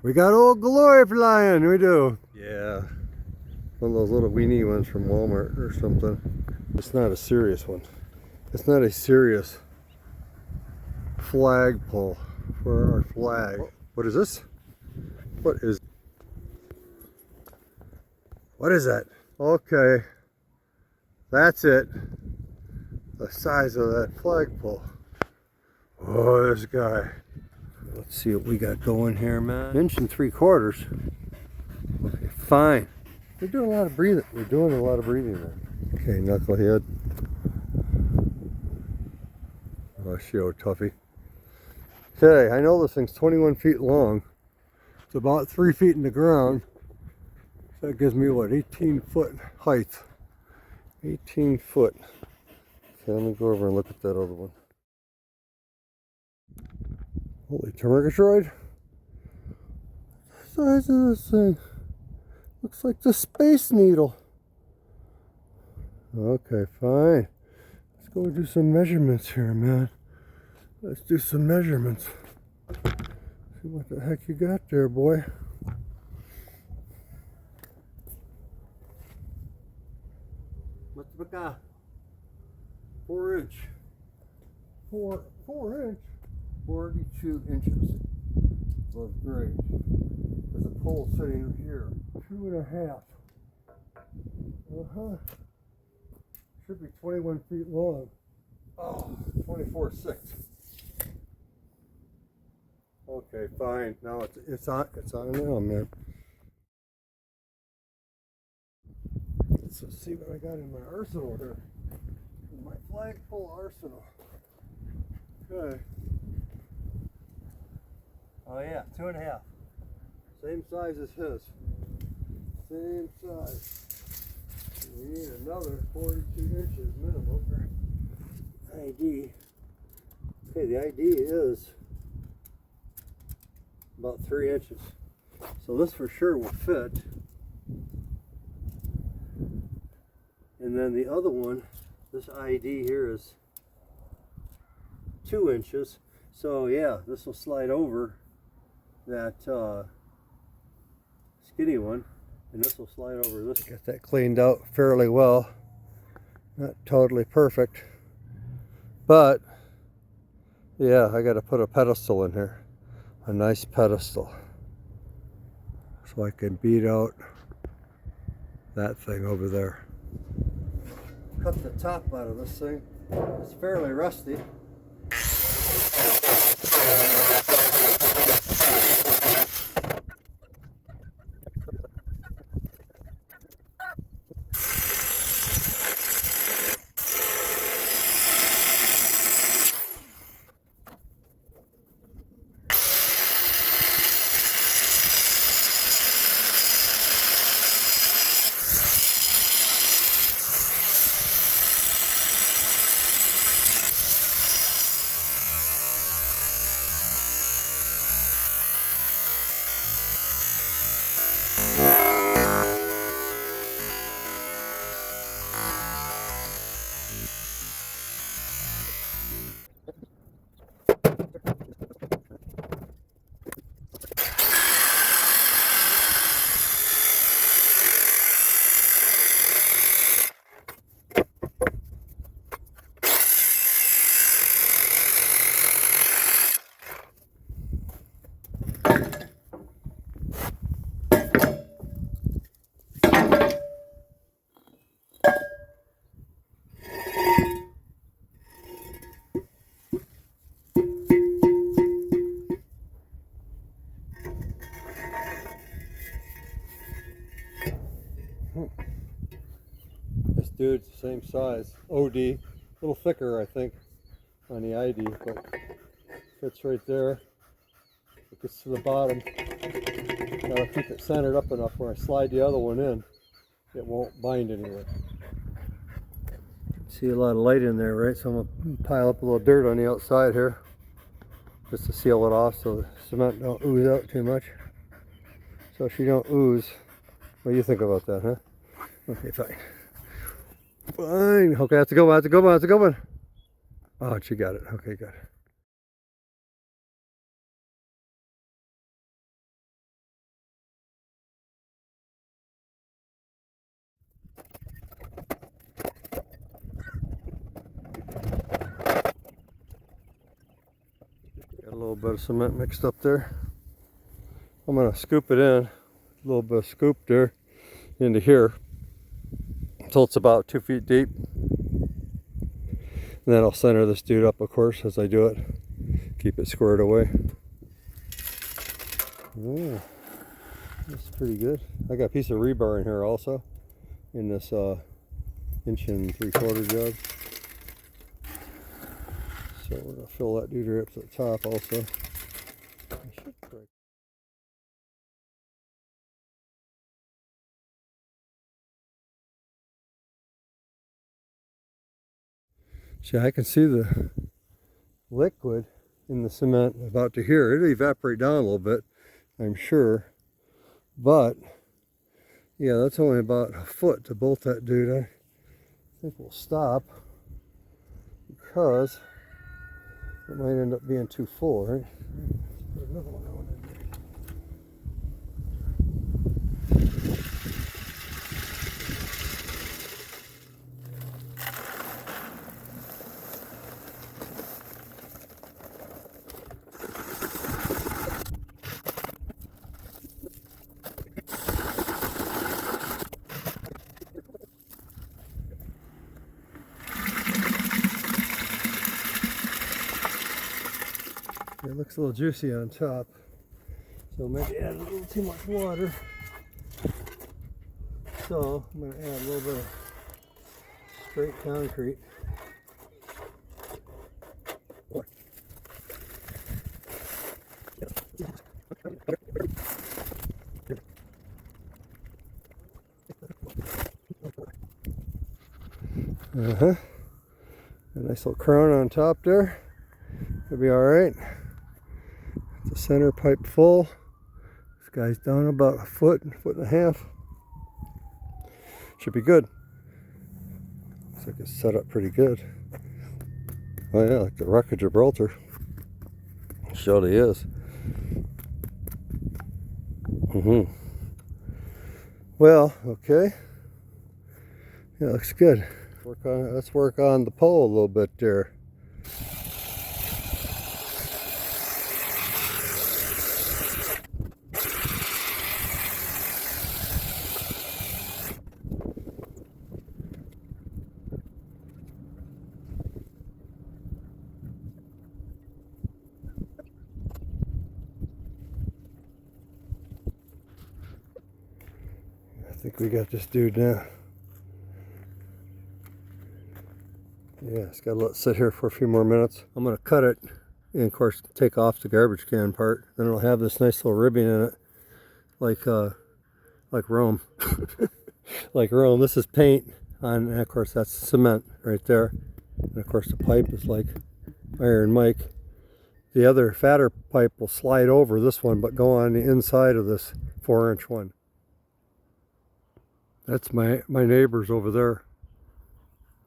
We got Old Glory flying, we do. Yeah. One of those little weenie ones from Walmart or something. It's not a serious one. It's not a serious flagpole for our flag. What is this? What is that? Okay. That's it. The size of that flagpole. Oh, this guy. Let's see what we got going here, man. 1 3/4 inches. Okay, fine. We're doing a lot of breathing. We're doing a lot of breathing there. Okay, knucklehead. Oh, show Tuffy. Okay, I know this thing's 21 feet long. It's about 3 feet in the ground. So that gives me what, 18-foot height. 18 foot. Okay, let me go over and look at that other one. Holy Termurgatroyd. The size of this thing. Looks like the Space Needle. Okay, fine. Let's go do some measurements here, man. Let's do some measurements. See what the heck you got there, boy. What's the guy? 4 inch. 4 inch. 42 inches of grade. There's a pole sitting here. 2.5. Should be 21 feet long. Oh, 24.6. Okay, fine. Now it's on now, man. Let's see what I got in my arsenal here. In my flagpole arsenal. Okay. Oh yeah, 2.5. Same size as his. Same size. We need another 42 inches minimum for ID. Okay, the ID is about 3 inches. So this for sure will fit. And then the other one, this ID here is 2 inches. So yeah, this will slide over that skinny one, and this will slide over this. Got that cleaned out fairly well. Not totally perfect, but yeah, I got to put a pedestal in here, a nice pedestal, so I can beat out that thing over there. Cut the top out of this thing. It's fairly rusty. This dude's the same size. OD. A little thicker, I think, on the ID, but fits right there. It gets to the bottom. Gotta keep it centered up enough where I slide the other one in, it won't bind anywhere. See a lot of light in there, right? So I'm gonna pile up a little dirt on the outside here, just to seal it off so the cement don't ooze out too much. So she don't ooze. What do you think about that, huh? Okay, fine. Fine. Okay, that's a good one. That's a good one. That's a good one. Oh, she got it. Okay, good. little bit of cement mixed up there. I'm going to scoop it in, a little bit of scoop there into here until it's about 2 feet deep. And then I'll center this dude up, of course, as I do it. Keep it squared away. Yeah, that's pretty good. I got a piece of rebar in here also, in this 1 3/4 inch jug. So we're going to fill that dude up to the top also. I should break. See, I can see the liquid in the cement about to here. It'll evaporate down a little bit, I'm sure. But, yeah, that's only about a foot to bolt that dude. I think we'll stop because it might end up being too full, right? Put another one on in there. It looks a little juicy on top, so maybe add a little too much water. So I'm going to add a little bit of straight concrete. A nice little crown on top there. It'll be all right. The center pipe full. This guy's down about a foot and a half. Should be good. Looks like it's set up pretty good. Oh yeah, like the Rock of Gibraltar. Surely is. Well, okay. Yeah, looks good. Let's work on the pole a little bit there. I think we got this dude now. Yeah, it's got to let it sit here for a few more minutes. I'm going to cut it and, of course, take off the garbage can part. Then it'll have this nice little ribbing in it, like Rome. Like Rome. This is paint, and of course that's cement right there. And of course the pipe is like Iron Mike. The other fatter pipe will slide over this one, but go on the inside of this 4-inch one. That's my neighbor's over there.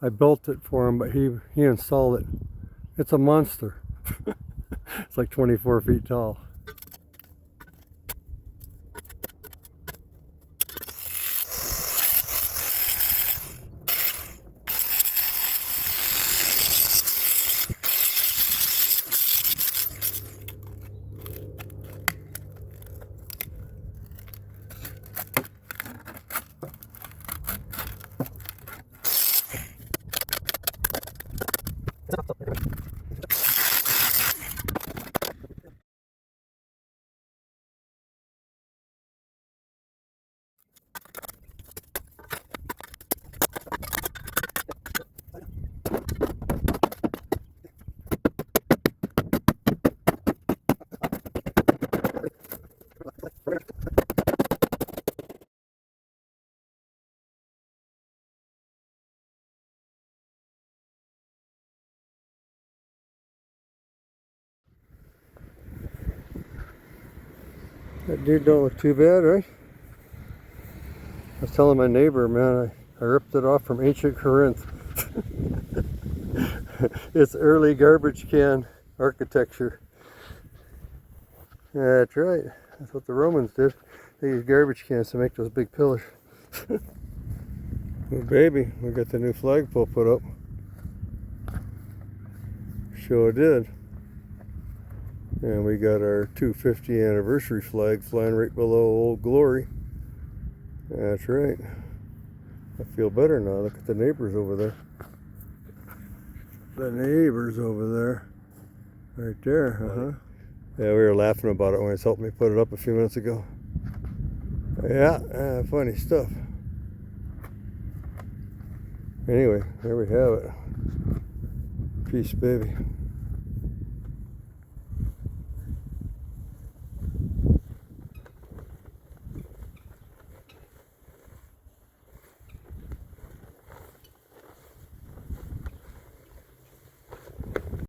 I built it for him, but he installed it. It's a monster. It's like 24 feet tall. That dude don't look too bad, right? I was telling my neighbor, man, I ripped it off from ancient Corinth. It's early garbage can architecture. That's right. That's what the Romans did. They used garbage cans to make those big pillars. Oh baby, we got the new flagpole put up. Sure did. And we got our 250 anniversary flag flying right below Old Glory. That's right. I feel better now. Look at the neighbors over there. The neighbors over there. Right there, Yeah, we were laughing about it when it's helped me put it up a few minutes ago. Yeah, funny stuff. Anyway, there we have it. Peace, baby.